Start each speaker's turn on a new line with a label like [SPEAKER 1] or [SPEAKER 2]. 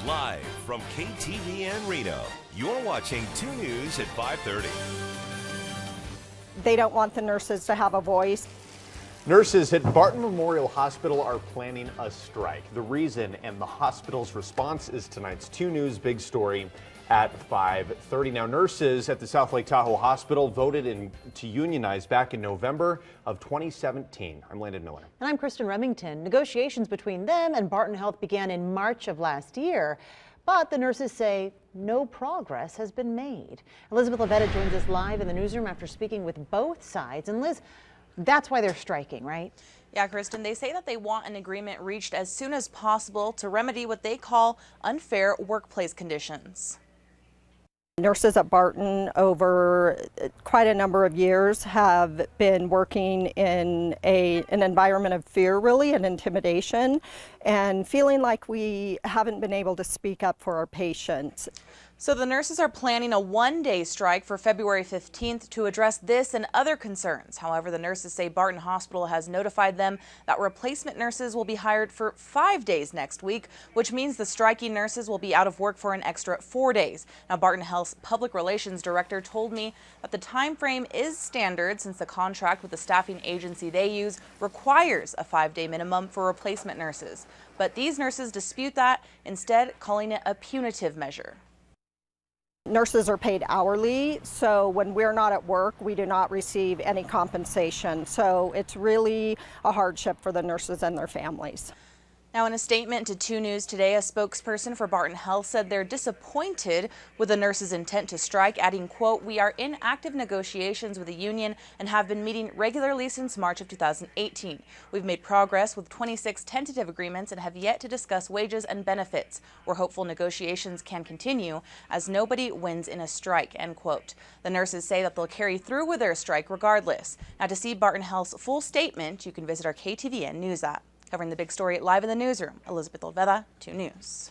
[SPEAKER 1] Live from KTVN Reno, you're watching 2 News at 5:30.
[SPEAKER 2] They don't want the nurses to have a voice.
[SPEAKER 3] Nurses at Barton Memorial Hospital are planning a strike. The reason and the hospital's response is tonight's 2 News big story at 5:30. Now, nurses at the South Lake Tahoe Hospital voted to unionize back in November of 2017. I'm Landon Miller.
[SPEAKER 4] And I'm Kristen Remington. Negotiations between them and Barton Health began in March of last year, but the nurses say no progress has been made. Elizabeth Lavetta joins us live in the newsroom after speaking with both sides. And Liz, that's why they're striking, right?
[SPEAKER 5] Yeah, Kristen, they say that they want an agreement reached as soon as possible to remedy what they call unfair workplace conditions.
[SPEAKER 2] Nurses at Barton over quite a number of years have been working in an environment of fear, really, and intimidation, and feeling like we haven't been able to speak up for our patients.
[SPEAKER 5] So the nurses are planning a one-day strike for February 15th to address this and other concerns. However, the nurses say Barton Hospital has notified them that replacement nurses will be hired for 5 days next week, which means the striking nurses will be out of work for an extra 4 days. Now, Barton Health's public relations director told me that the time frame is standard since the contract with the staffing agency they use requires a 5-day minimum for replacement nurses. But these nurses dispute that, instead calling it a punitive measure.
[SPEAKER 2] Nurses are paid hourly, so when we're not at work, we do not receive any compensation. So it's really a hardship for the nurses and their families.
[SPEAKER 5] Now, in a statement to 2 News today, a spokesperson for Barton Health said they're disappointed with the nurses' intent to strike, adding, quote, "We are in active negotiations with the union and have been meeting regularly since March of 2018. We've made progress with 26 tentative agreements and have yet to discuss wages and benefits. We're hopeful negotiations can continue as nobody wins in a strike," end quote. The nurses say that they'll carry through with their strike regardless. Now, to see Barton Health's full statement, you can visit our KTVN News app. Covering the big story live in the newsroom, Elizabeth Olveda, 2 News.